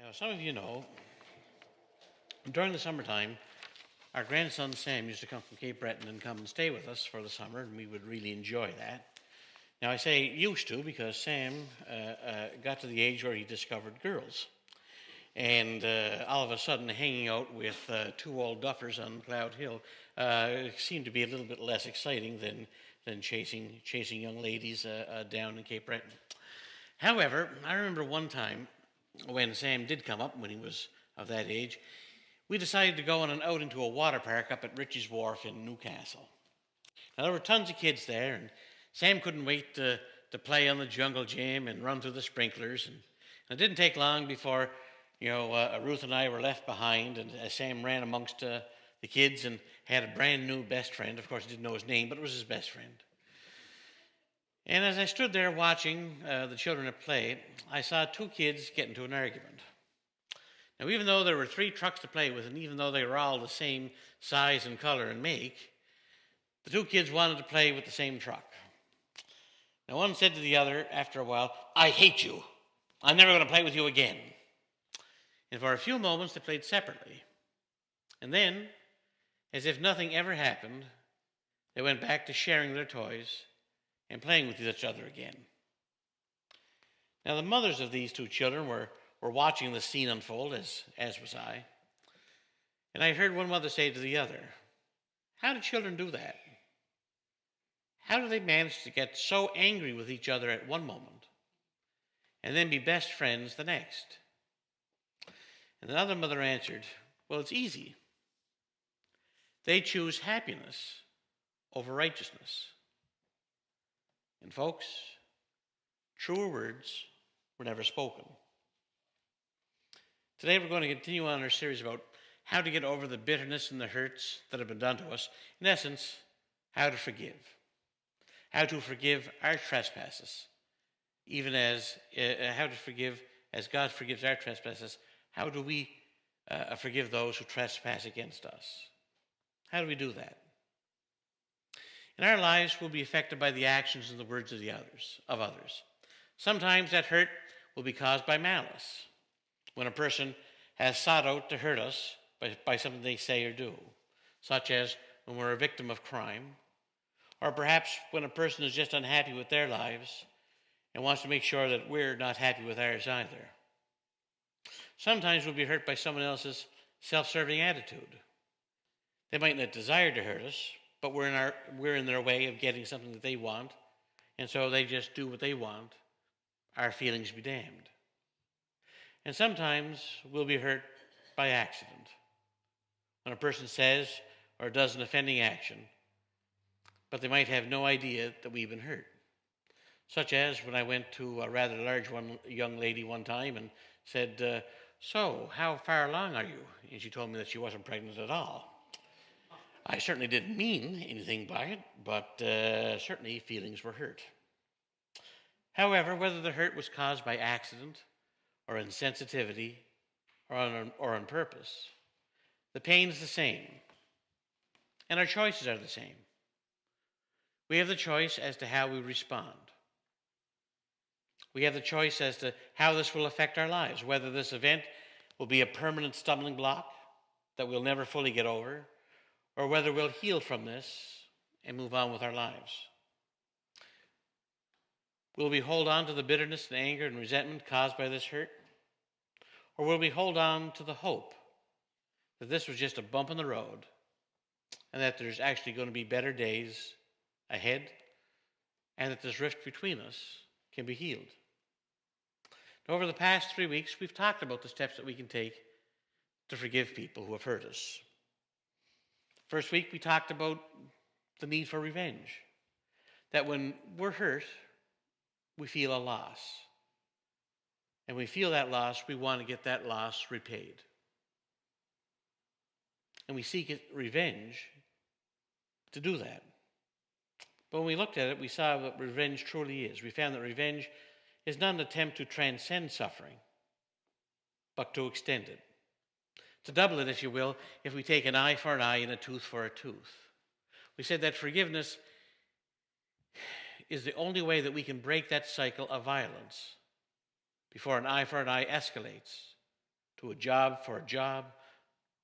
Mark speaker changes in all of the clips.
Speaker 1: Now, some of you know, during the summertime, our grandson Sam used to come from Cape Breton and come and stay with us for the summer, and we would really enjoy that. Now, I say used to because Sam got to the age where he discovered girls. And all of a sudden, hanging out with two old duffers on Cloud Hill seemed to be a little bit less exciting than chasing young ladies down in Cape Breton. However, I remember one time when Sam did come up, when he was of that age, we decided to go on an outing to a water park up at Ritchie's Wharf in Newcastle. Now, there were tons of kids there, and Sam couldn't wait to play on the jungle gym and run through the sprinklers. And it didn't take long before, Ruth and I were left behind, and Sam ran amongst the kids and had a brand new best friend. Of course, he didn't know his name, but it was his best friend. And as I stood there watching the children at play, I saw two kids get into an argument. Now, even though there were three trucks to play with, and even though they were all the same size and color and make, the two kids wanted to play with the same truck. Now, one said to the other after a while, "I hate you. I'm never going to play with you again." And for a few moments, they played separately. And then, as if nothing ever happened, they went back to sharing their toys and playing with each other again. Now, the mothers of these two children were watching the scene unfold, as was I. And I heard one mother say to the other, "How do children do that? How do they manage to get so angry with each other at one moment and then be best friends the next?" And another mother answered, "Well, it's easy. They choose happiness over righteousness." And folks, truer words were never spoken. Today we're going to continue on our series about how to get over the bitterness and the hurts that have been done to us. In essence, how to forgive. How to forgive our trespasses. Even as how to forgive as God forgives our trespasses. How do we forgive those who trespass against us? How do we do that? And our lives will be affected by the actions and the words of others. Sometimes that hurt will be caused by malice. When a person has sought out to hurt us by something they say or do, such as when we're a victim of crime, or perhaps when a person is just unhappy with their lives and wants to make sure that we're not happy with ours either. Sometimes we'll be hurt by someone else's self-serving attitude. They might not desire to hurt us, but we're in their way of getting something that they want, and so they just do what they want. Our feelings be damned. And sometimes we'll be hurt by accident. When a person says or does an offending action, but they might have no idea that we've been hurt. Such as when I went to a rather large young lady one time and said, "So, how far along are you?" And she told me that she wasn't pregnant at all. I certainly didn't mean anything by it, but certainly feelings were hurt. However, whether the hurt was caused by accident or insensitivity or on purpose, the pain is the same, and our choices are the same. We have the choice as to how we respond. We have the choice as to how this will affect our lives, whether this event will be a permanent stumbling block that we'll never fully get over, or whether we'll heal from this and move on with our lives. Will we hold on to the bitterness and anger and resentment caused by this hurt? Or will we hold on to the hope that this was just a bump in the road and that there's actually going to be better days ahead and that this rift between us can be healed? Over the past 3 weeks, we've talked about the steps that we can take to forgive people who have hurt us. First week, we talked about the need for revenge. That when we're hurt, we feel a loss. And we feel that loss, we want to get that loss repaid. And we seek revenge to do that. But when we looked at it, we saw what revenge truly is. We found that revenge is not an attempt to transcend suffering, but to extend it. To double it, if you will, if we take an eye for an eye and a tooth for a tooth. We said that forgiveness is the only way that we can break that cycle of violence before an eye for an eye escalates to a job for a job,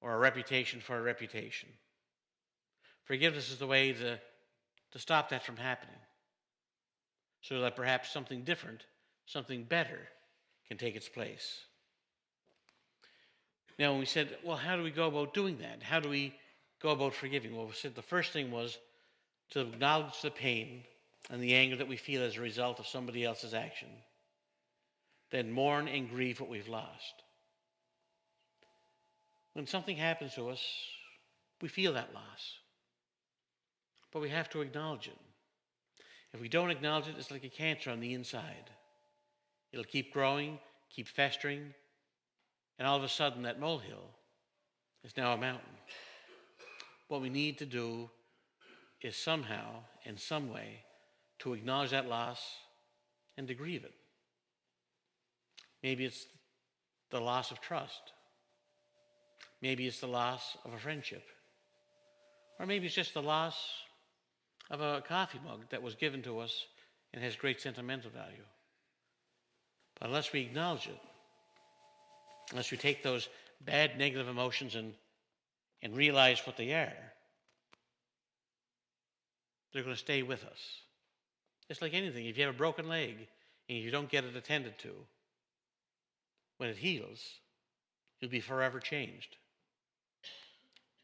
Speaker 1: or a reputation for a reputation. Forgiveness is the way to stop that from happening, so that perhaps something different, something better can take its place. Now, when we said, well, how do we go about doing that? How do we go about forgiving? Well, we said the first thing was to acknowledge the pain and the anger that we feel as a result of somebody else's action. Then mourn and grieve what we've lost. When something happens to us, we feel that loss. But we have to acknowledge it. If we don't acknowledge it, it's like a cancer on the inside. It'll keep growing, keep festering, and all of a sudden that molehill is now a mountain. What we need to do is somehow, in some way, to acknowledge that loss and to grieve it. Maybe it's the loss of trust. Maybe it's the loss of a friendship. Or maybe it's just the loss of a coffee mug that was given to us and has great sentimental value. But unless we acknowledge it, unless we take those bad negative emotions and realize what they are, they're going to stay with us. It's like anything. If you have a broken leg and you don't get it attended to, when it heals, you'll be forever changed.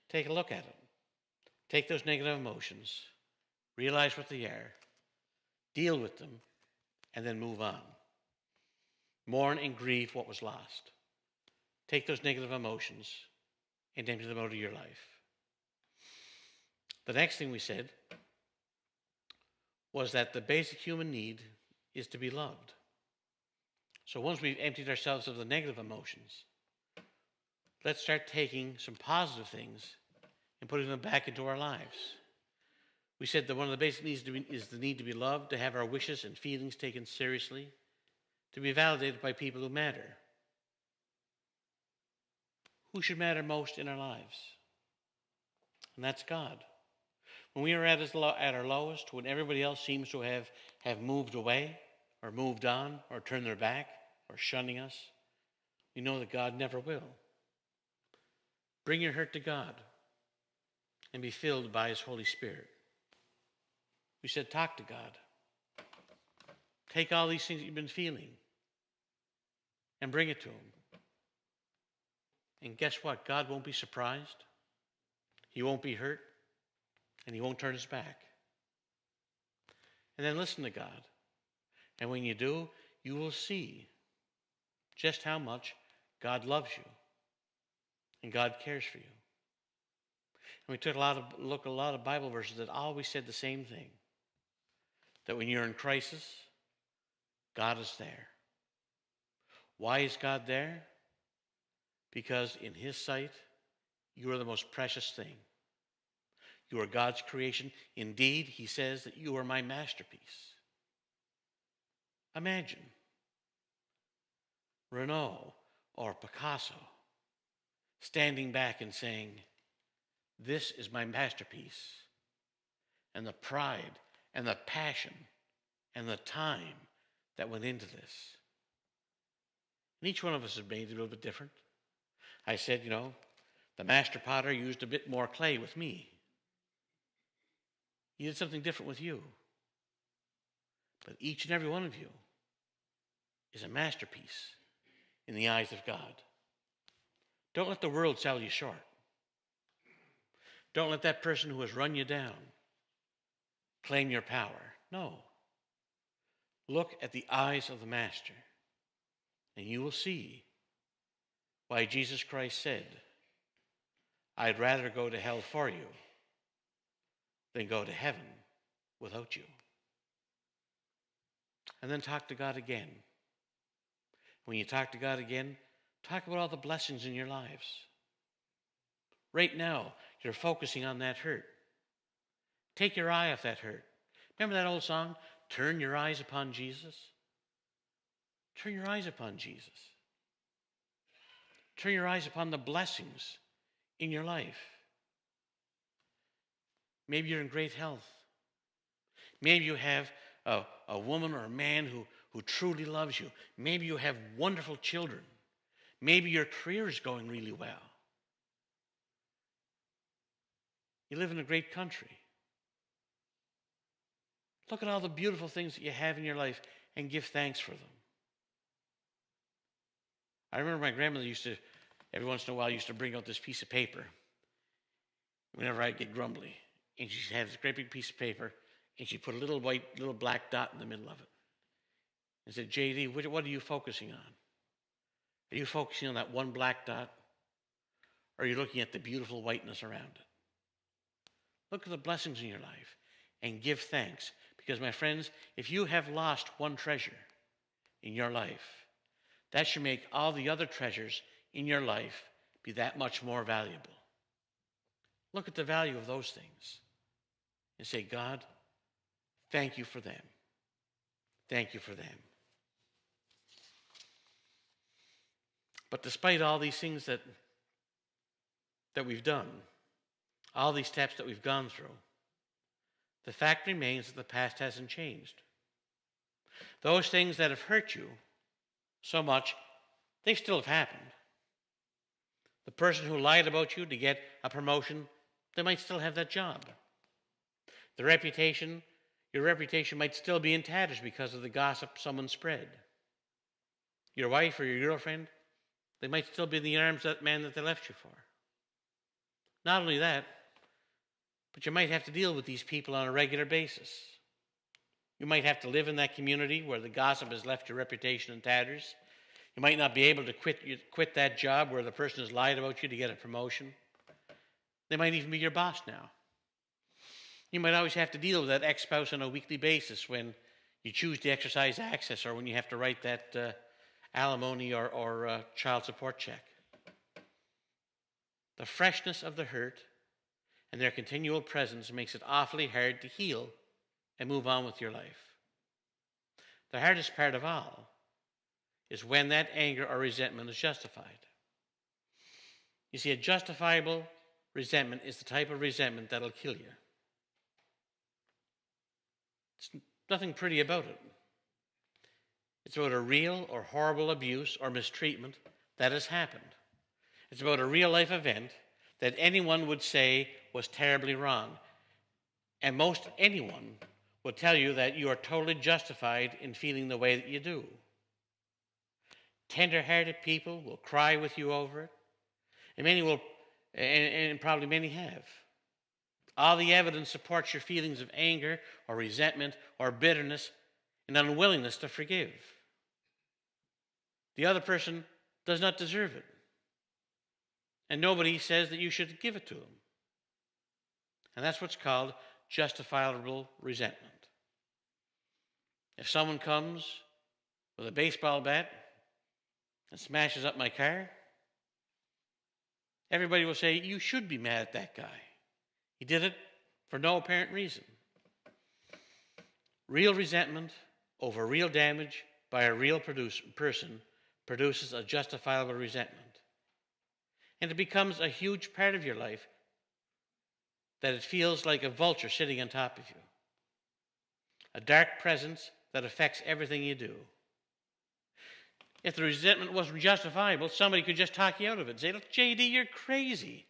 Speaker 1: Take a look at it. Take those negative emotions, realize what they are, deal with them, and then move on. Mourn and grieve what was lost. Take those negative emotions and empty them out of your life. The next thing we said was that the basic human need is to be loved. So once we've emptied ourselves of the negative emotions, let's start taking some positive things and putting them back into our lives. We said that one of the basic needs is the need to be loved, to have our wishes and feelings taken seriously, to be validated by people who matter. Who should matter most in our lives? And that's God. When we are at our lowest, when everybody else seems to have moved away or moved on or turned their back or shunning us, we know that God never will. Bring your hurt to God and be filled by His Holy Spirit. We said, talk to God. Take all these things that you've been feeling and bring it to Him. And guess what? God won't be surprised. He won't be hurt. And He won't turn His back. And then listen to God. And when you do, you will see just how much God loves you. And God cares for you. And we took a lot of Bible verses that always said the same thing. That when you're in crisis, God is there. Why is God there? Because in His sight, you are the most precious thing. You are God's creation. Indeed, He says that you are my masterpiece. Imagine Renoir or Picasso standing back and saying, this is my masterpiece. And the pride and the passion and the time that went into this. And each one of us has made it a little bit different. I said, the master potter used a bit more clay with me. He did something different with you. But each and every one of you is a masterpiece in the eyes of God. Don't let the world sell you short. Don't let that person who has run you down claim your power. No. Look at the eyes of the Master, and you will see why Jesus Christ said, I'd rather go to hell for you than go to heaven without you. And then talk to God again. When you talk to God again, talk about all the blessings in your lives. Right now, you're focusing on that hurt. Take your eye off that hurt. Remember that old song, Turn Your Eyes Upon Jesus? Turn your eyes upon Jesus. Turn your eyes upon the blessings in your life. Maybe you're in great health. Maybe you have a woman or a man who truly loves you. Maybe you have wonderful children. Maybe your career is going really well. You live in a great country. Look at all the beautiful things that you have in your life and give thanks for them. I remember my grandmother used to, every once in a while, used to bring out this piece of paper whenever I'd get grumbly. And she'd have this great big piece of paper, and she'd put a little black dot in the middle of it. And said, JD, what are you focusing on? Are you focusing on that one black dot? Or are you looking at the beautiful whiteness around it? Look at the blessings in your life and give thanks. Because, my friends, if you have lost one treasure in your life, that should make all the other treasures in your life be that much more valuable. Look at the value of those things and say, God, thank you for them. Thank you for them. But despite all these things that we've done, all these steps that we've gone through, the fact remains that the past hasn't changed. Those things that have hurt you so much, they still have happened. The person who lied about you to get a promotion, they might still have that job. Your reputation might still be in tatters because of the gossip someone spread. Your wife or your girlfriend, they might still be in the arms of that man that they left you for. Not only that, but you might have to deal with these people on a regular basis. You might have to live in that community where the gossip has left your reputation in tatters. You might not be able to quit that job where the person has lied about you to get a promotion. They might even be your boss now. You might always have to deal with that ex-spouse on a weekly basis when you choose to exercise access or when you have to write that alimony or child support check. The freshness of the hurt and their continual presence makes it awfully hard to heal and move on with your life. The hardest part of all is when that anger or resentment is justified. You see, a justifiable resentment is the type of resentment that'll kill you. There's nothing pretty about it. It's about a real or horrible abuse or mistreatment that has happened. It's about a real life event that anyone would say was terribly wrong. And most anyone will tell you that you are totally justified in feeling the way that you do. Tender-hearted people will cry with you over it, and many will, and probably many have. All the evidence supports your feelings of anger or resentment or bitterness and unwillingness to forgive. The other person does not deserve it, and nobody says that you should give it to them. And that's what's called justifiable resentment. If someone comes with a baseball bat and smashes up my car, everybody will say, you should be mad at that guy. He did it for no apparent reason. Real resentment over real damage by a real person produces a justifiable resentment. And it becomes a huge part of your life that it feels like a vulture sitting on top of you. A dark presence that affects everything you do. If the resentment wasn't justifiable, somebody could just talk you out of it. Say, look, JD, you're crazy.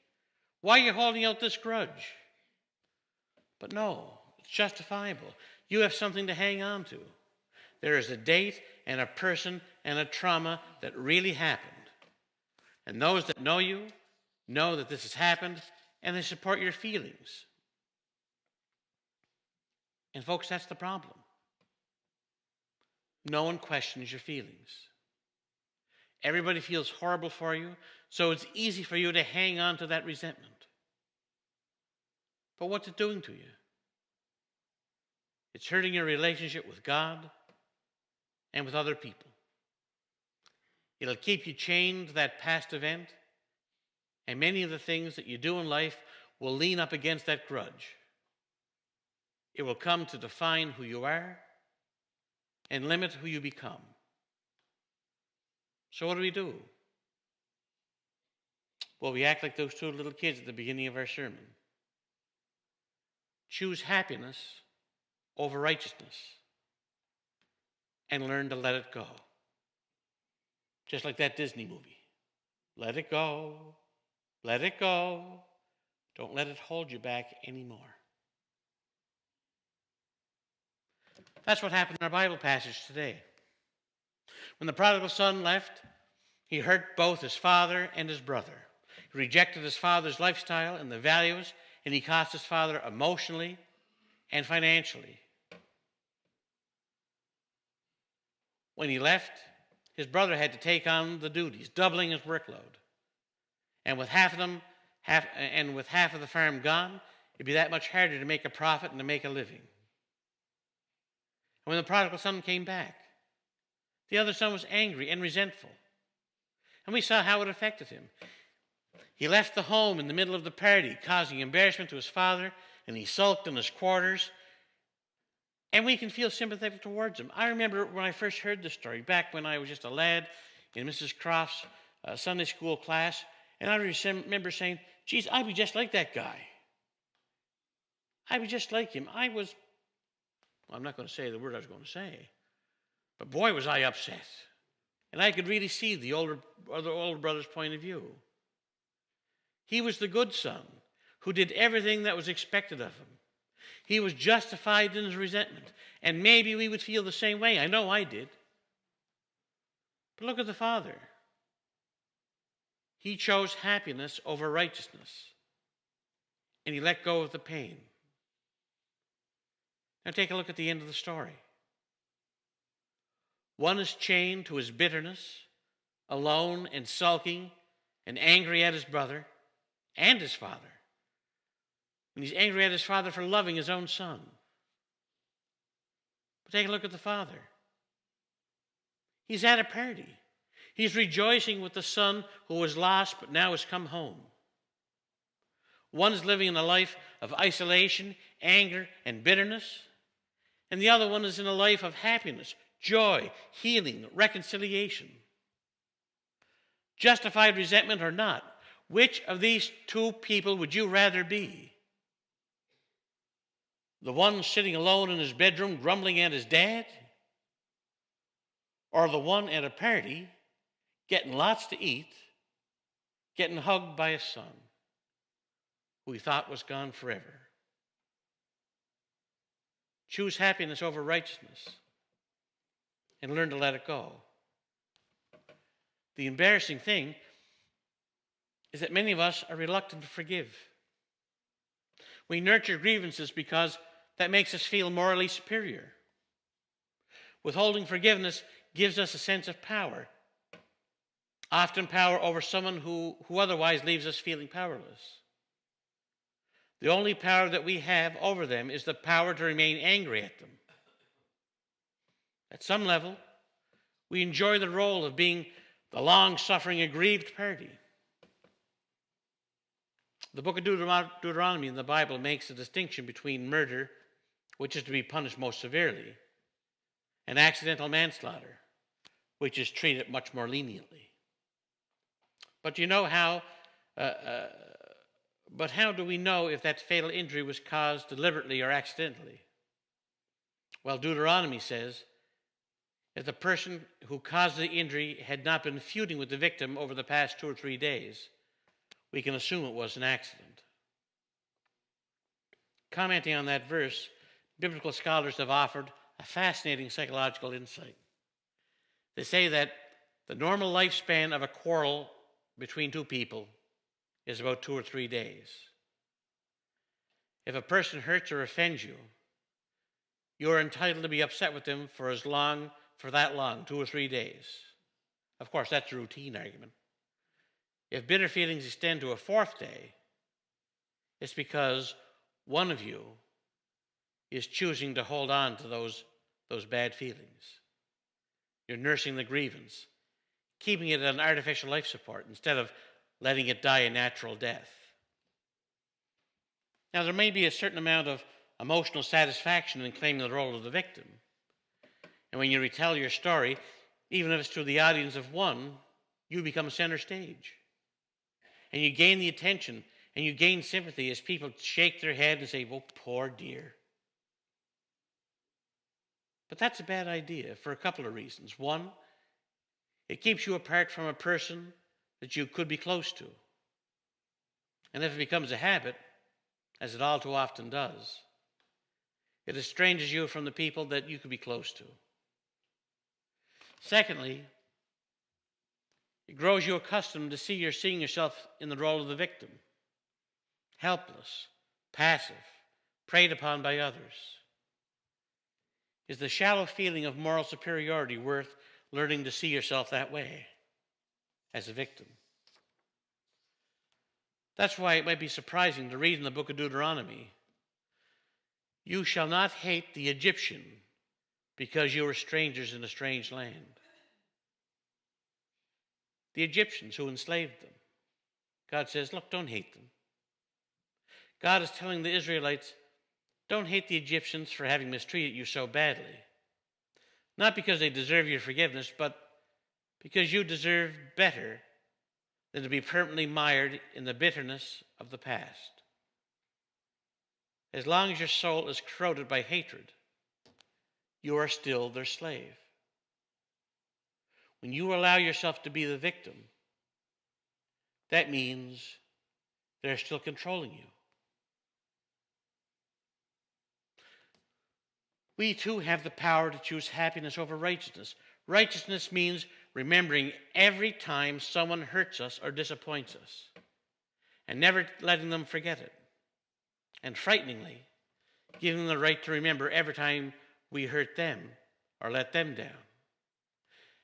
Speaker 1: Why are you holding out this grudge? But no, it's justifiable. You have something to hang on to. There is a date and a person and a trauma that really happened. And those that know you know that this has happened, and they support your feelings. And folks, that's the problem. No one questions your feelings. Everybody feels horrible for you, so it's easy for you to hang on to that resentment. But what's it doing to you? It's hurting your relationship with God and with other people. It'll keep you chained to that past event, and many of the things that you do in life will lean up against that grudge. It will come to define who you are and limit who you become. So what do? Well, we act like those two little kids at the beginning of our sermon. Choose happiness over righteousness and learn to let it go. Just like that Disney movie. Let it go. Let it go. Don't let it hold you back anymore. That's what happened in our Bible passage today. When the prodigal son left, he hurt both his father and his brother. He rejected his father's lifestyle and the values, and he cost his father emotionally and financially. When he left, his brother had to take on the duties, doubling his workload. And with half of the farm gone, it'd be that much harder to make a profit and to make a living. And when the prodigal son came back, the other son was angry and resentful. And we saw how it affected him. He left the home in the middle of the party, causing embarrassment to his father, and he sulked in his quarters. And we can feel sympathetic towards him. I remember when I first heard this story, back when I was just a lad in Mrs. Croft's Sunday school class, and I remember saying, geez, I'd be just like that guy. I'd be just like him. I'm not going to say the word I was going to say, but boy, was I upset. And I could really see the older brother's point of view. He was the good son who did everything that was expected of him. He was justified in his resentment. And maybe we would feel the same way. I know I did. But look at the father. He chose happiness over righteousness. And he let go of the pain. Now take a look at the end of the story. One is chained to his bitterness, alone and sulking and angry at his brother and his father. And he's angry at his father for loving his own son. But take a look at the father. He's at a party. He's rejoicing with the son who was lost but now has come home. One is living in a life of isolation, anger, and bitterness. And the other one is in a life of happiness, joy, healing, reconciliation. Justified resentment or not, which of these two people would you rather be? The one sitting alone in his bedroom grumbling at his dad? Or the one at a party getting lots to eat, getting hugged by his son who he thought was gone forever? Choose happiness over righteousness and learn to let it go. The embarrassing thing is that many of us are reluctant to forgive. We nurture grievances because that makes us feel morally superior. Withholding forgiveness gives us a sense of power, often power over someone who otherwise leaves us feeling powerless. The only power that we have over them is the power to remain angry at them. At some level, we enjoy the role of being the long-suffering, aggrieved party. The book of Deuteronomy in the Bible makes a distinction between murder, which is to be punished most severely, and accidental manslaughter, which is treated much more leniently. But you know how? But how do we know if that fatal injury was caused deliberately or accidentally? Well, Deuteronomy says, if the person who caused the injury had not been feuding with the victim over the past 2 or 3 days, we can assume it was an accident. Commenting on that verse, biblical scholars have offered a fascinating psychological insight. They say that the normal lifespan of a quarrel between two people is about 2 or 3 days. If a person hurts or offends you, you are entitled to be upset with them for that long, 2 or 3 days. Of course, that's a routine argument. If bitter feelings extend to a 4th day, it's because one of you is choosing to hold on to those bad feelings. You're nursing the grievance, keeping it an artificial life support instead of letting it die a natural death. Now, there may be a certain amount of emotional satisfaction in claiming the role of the victim. And when you retell your story, even if it's to the audience of one, you become center stage. And you gain the attention and you gain sympathy as people shake their head and say, "Oh, poor dear." But that's a bad idea for a couple of reasons. One, it keeps you apart from a person that you could be close to. And if it becomes a habit, as it all too often does, it estranges you from the people that you could be close to. Secondly, it grows you accustomed to seeing yourself in the role of the victim, helpless, passive, preyed upon by others. Is the shallow feeling of moral superiority worth learning to see yourself that way, as a victim? That's why it might be surprising to read in the book of Deuteronomy, "You shall not hate the Egyptian because you are strangers in a strange land." The Egyptians who enslaved them. God says, look, don't hate them. God is telling the Israelites, don't hate the Egyptians for having mistreated you so badly. Not because they deserve your forgiveness, but because you deserve better than to be permanently mired in the bitterness of the past. As long as your soul is corroded by hatred, you are still their slave. When you allow yourself to be the victim, that means they're still controlling you. We too have the power to choose happiness over righteousness. Righteousness means remembering every time someone hurts us or disappoints us, and never letting them forget it. And frighteningly, giving them the right to remember every time we hurt them or let them down.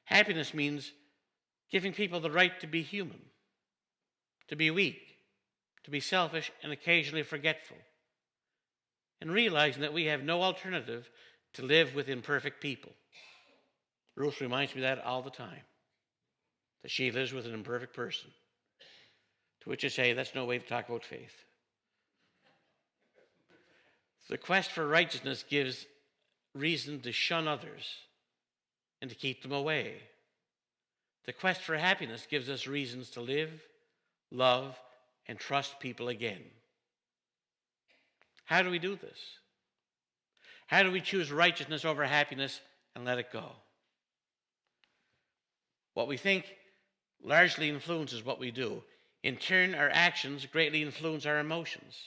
Speaker 1: Happiness means giving people the right to be human, to be weak, to be selfish and occasionally forgetful, and realizing that we have no alternative to live with imperfect people. Ruth reminds me of that all the time, that she lives with an imperfect person. To which I say, that's no way to talk about faith. The quest for righteousness gives reason to shun others and to keep them away. The quest for happiness gives us reasons to live, love, and trust people again. How do we do this? How do we choose righteousness over happiness and let it go? What we think largely influences what we do. In turn, our actions greatly influence our emotions.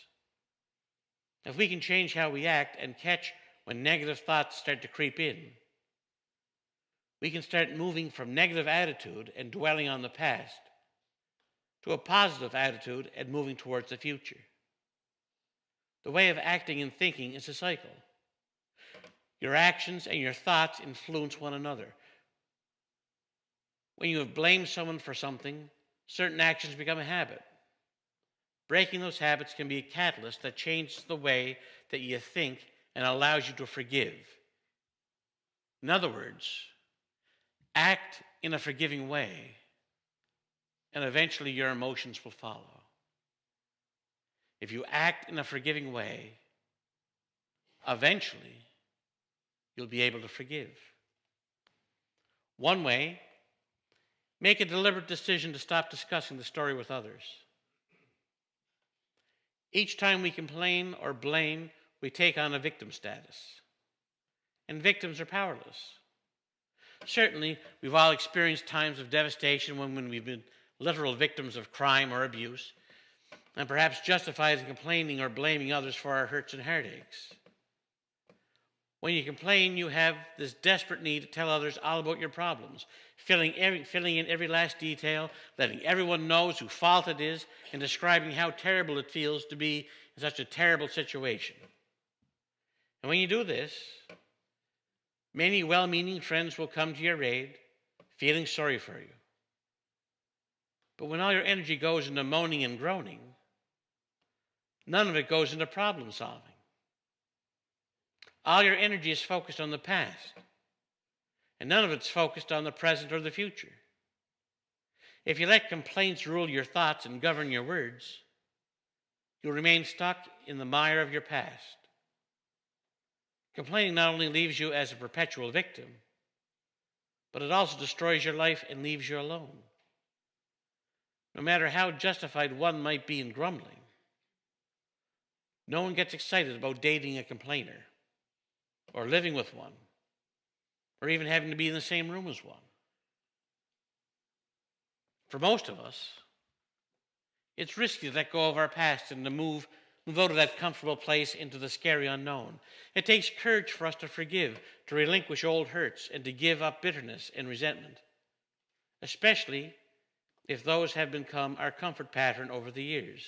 Speaker 1: If we can change how we act and catch when negative thoughts start to creep in, we can start moving from negative attitude and dwelling on the past to a positive attitude and moving towards the future. The way of acting and thinking is a cycle. Your actions and your thoughts influence one another. When you have blamed someone for something, certain actions become a habit. Breaking those habits can be a catalyst that changes the way that you think and allows you to forgive. In other words, act in a forgiving way, and eventually your emotions will follow. If you act in a forgiving way, eventually you'll be able to forgive. One way, make a deliberate decision to stop discussing the story with others. Each time we complain or blame, we take on a victim status. And victims are powerless. Certainly, we've all experienced times of devastation when we've been literal victims of crime or abuse, and perhaps justified in complaining or blaming others for our hurts and heartaches. When you complain, you have this desperate need to tell others all about your problems, filling in every last detail, letting everyone know whose fault it is, and describing how terrible it feels to be in such a terrible situation. And when you do this, many well-meaning friends will come to your aid, feeling sorry for you. But when all your energy goes into moaning and groaning, none of it goes into problem solving. All your energy is focused on the past, and none of it's focused on the present or the future. If you let complaints rule your thoughts and govern your words, you'll remain stuck in the mire of your past. Complaining not only leaves you as a perpetual victim, but it also destroys your life and leaves you alone. No matter how justified one might be in grumbling, no one gets excited about dating a complainer, or living with one, or even having to be in the same room as one. For most of us, it's risky to let go of our past and to move out of that comfortable place into the scary unknown. It takes courage for us to forgive, to relinquish old hurts, and to give up bitterness and resentment, especially if those have become our comfort pattern over the years.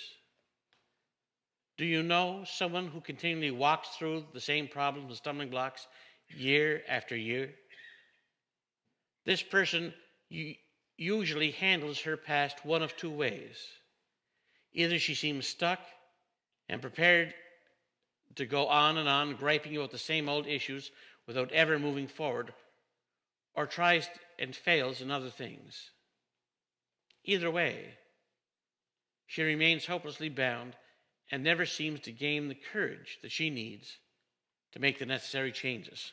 Speaker 1: Do you know someone who continually walks through the same problems and stumbling blocks year after year? This person usually handles her past one of two ways. Either she seems stuck and prepared to go on and on, griping about the same old issues without ever moving forward, or tries and fails in other things. Either way, she remains hopelessly bound and never seems to gain the courage that she needs to make the necessary changes.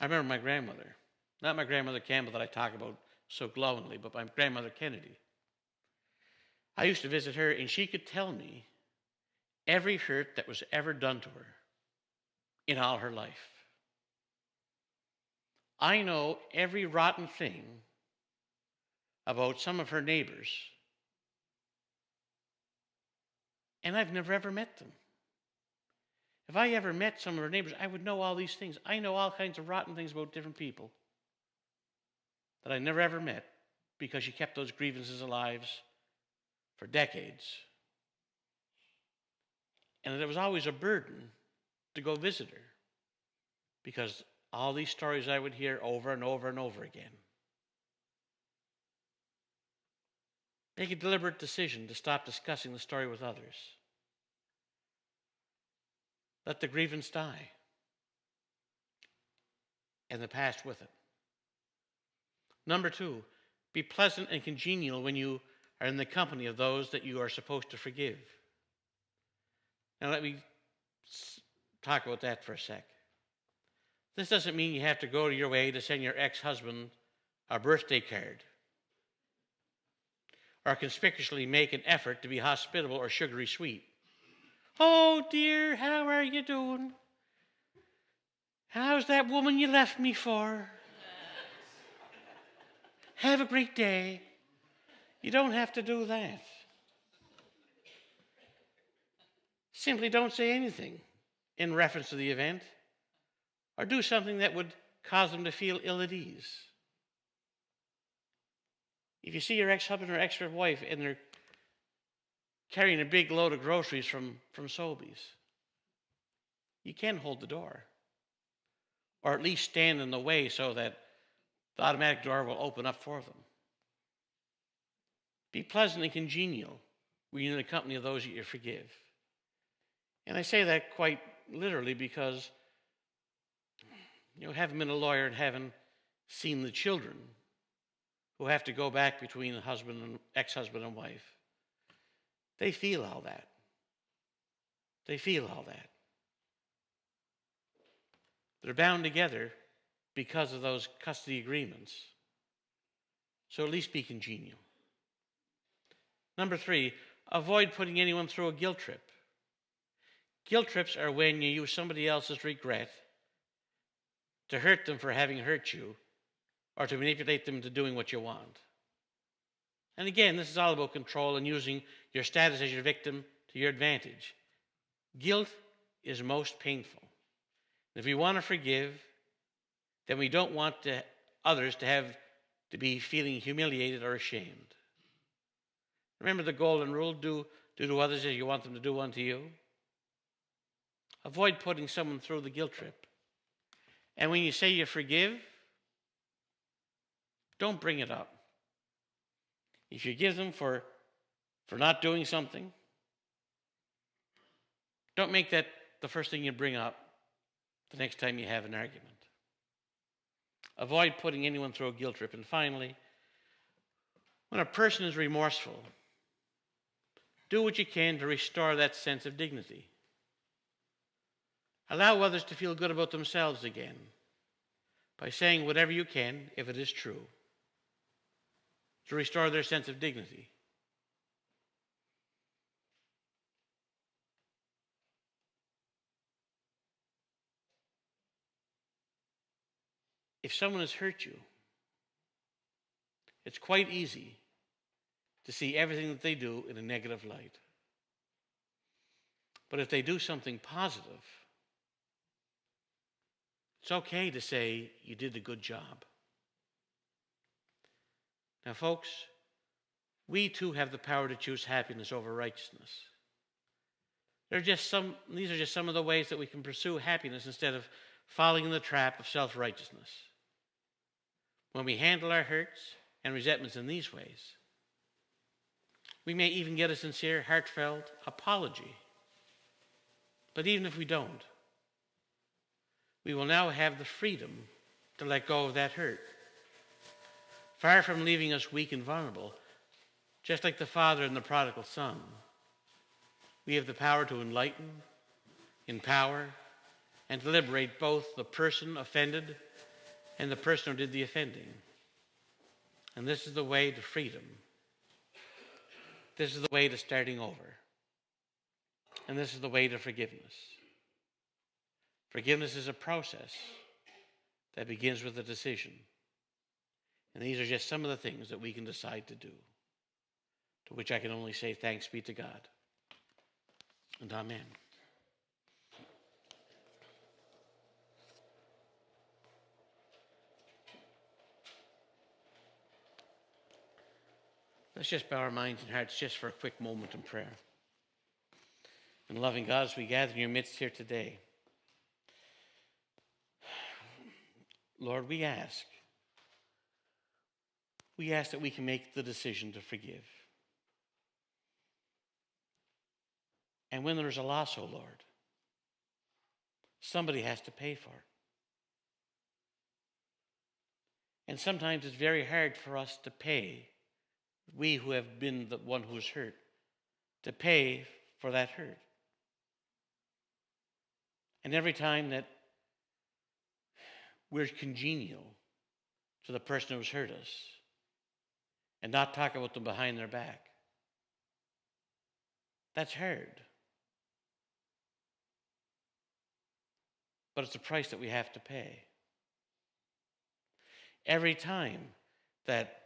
Speaker 1: I remember my grandmother, not my grandmother Campbell that I talk about so glowingly, but my grandmother Kennedy. I used to visit her, and she could tell me every hurt that was ever done to her in all her life. I know every rotten thing about some of her neighbors, and I've never ever met them. If I ever met some of her neighbors, I would know all these things. I know all kinds of rotten things about different people that I never ever met because she kept those grievances alive for decades. And it was always a burden to go visit her because all these stories I would hear over and over and over again. Make a deliberate decision to stop discussing the story with others. Let the grievance die and the past with it. Number 2, be pleasant and congenial when you are in the company of those that you are supposed to forgive. Now let me talk about that for a sec. This doesn't mean you have to go to your way to send your ex-husband a birthday card or conspicuously make an effort to be hospitable or sugary sweet. Oh dear, how are you doing? How's that woman you left me for? Have a great day. You don't have to do that. Simply don't say anything in reference to the event or do something that would cause them to feel ill at ease. If you see your ex-husband or ex-wife and they're carrying a big load of groceries from Sobeys, you can hold the door or at least stand in the way so that the automatic door will open up for them. Be pleasant and congenial when you're in the company of those that you forgive. And I say that quite literally because, having been a lawyer and having seen the children who have to go back between the husband and ex-husband and wife, they feel all that. They feel all that. They're bound together because of those custody agreements. So at least be congenial. Number 3, avoid putting anyone through a guilt trip. Guilt trips are when you use somebody else's regret to hurt them for having hurt you or to manipulate them into doing what you want. And again, this is all about control and using your status as your victim to your advantage. Guilt is most painful. If we want to forgive, then we don't want others to have to be feeling humiliated or ashamed. Remember the golden rule, do to others as you want them to do unto you. Avoid putting someone through the guilt trip. And when you say you forgive, don't bring it up. If you give them for not doing something, don't make that the first thing you bring up the next time you have an argument. Avoid putting anyone through a guilt trip. And finally, when a person is remorseful, do what you can to restore that sense of dignity. Allow others to feel good about themselves again by saying whatever you can, if it is true, to restore their sense of dignity. If someone has hurt you, it's quite easy to see everything that they do in a negative light. But if they do something positive, it's okay to say you did a good job. Now, folks, we too have the power to choose happiness over righteousness. These are just some of the ways that we can pursue happiness instead of falling in the trap of self-righteousness. When we handle our hurts and resentments in these ways, we may even get a sincere, heartfelt apology. But even if we don't, we will now have the freedom to let go of that hurt. Far from leaving us weak and vulnerable, just like the father and the prodigal son, we have the power to enlighten, empower, and to liberate both the person offended and the person who did the offending. And this is the way to freedom. This is the way to starting over. And this is the way to forgiveness. Forgiveness is a process that begins with a decision. And these are just some of the things that we can decide to do, to which I can only say thanks be to God. And amen. Let's just bow our minds and hearts just for a quick moment in prayer. And loving God, as we gather in your midst here today, Lord, we ask that we can make the decision to forgive. And when there's a loss, oh Lord, somebody has to pay for it. And sometimes it's very hard for us to pay, we who have been the one who's hurt, to pay for that hurt. And every time that we're congenial to the person who's hurt us and not talk about them behind their back, that's hard. But it's a price that we have to pay. Every time that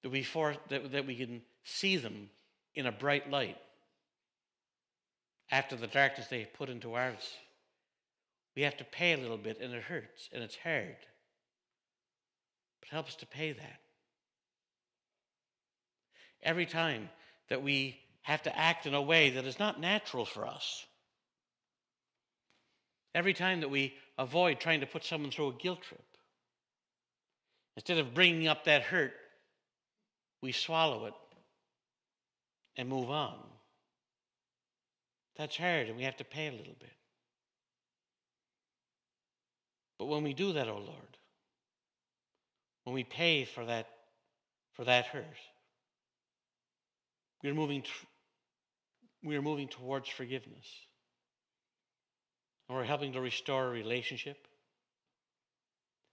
Speaker 1: we can see them in a bright light after the darkness they put into ours, we have to pay a little bit, and it hurts, and it's hard. But help us to pay that. Every time that we have to act in a way that is not natural for us, every time that we avoid trying to put someone through a guilt trip, instead of bringing up that hurt, we swallow it and move on. That's hard, and we have to pay a little bit. But when we do that, oh Lord, when we pay for that hurt, we are moving towards forgiveness. And we're helping to restore a relationship.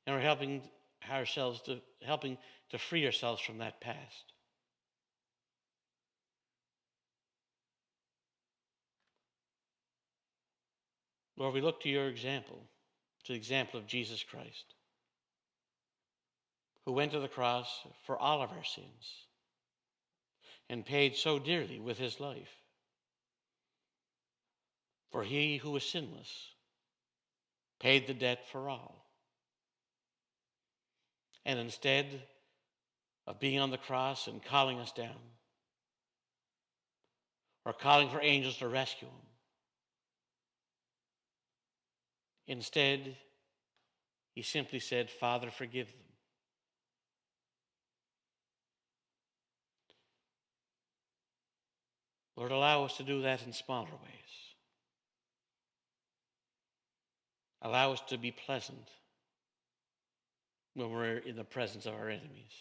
Speaker 1: And we're helping to free ourselves from that past. Lord, we look to your example, to the example of Jesus Christ, who went to the cross for all of our sins and paid so dearly with his life. For he who was sinless paid the debt for all. And instead of being on the cross and calling us down, or calling for angels to rescue him, instead, he simply said, Father, forgive them. Lord, allow us to do that in smaller ways. Allow us to be pleasant when we're in the presence of our enemies.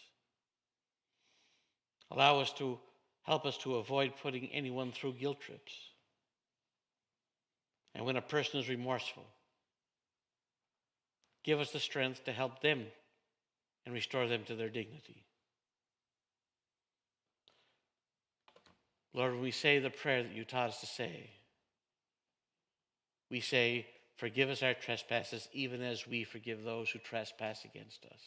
Speaker 1: Help us to avoid putting anyone through guilt trips. And when a person is remorseful, give us the strength to help them and restore them to their dignity. Lord, when we say the prayer that you taught us to say, we say, forgive us our trespasses, even as we forgive those who trespass against us.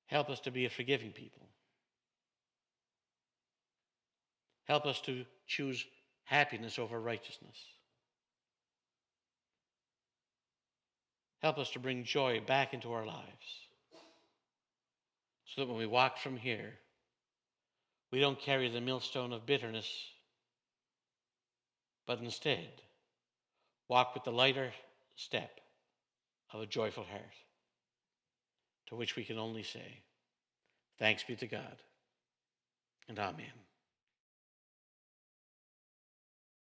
Speaker 1: Help us to be a forgiving people. Help us to choose happiness over righteousness. Help us to bring joy back into our lives so that when we walk from here, we don't carry the millstone of bitterness, but instead walk with the lighter step of a joyful heart, to which we can only say, thanks be to God, and amen.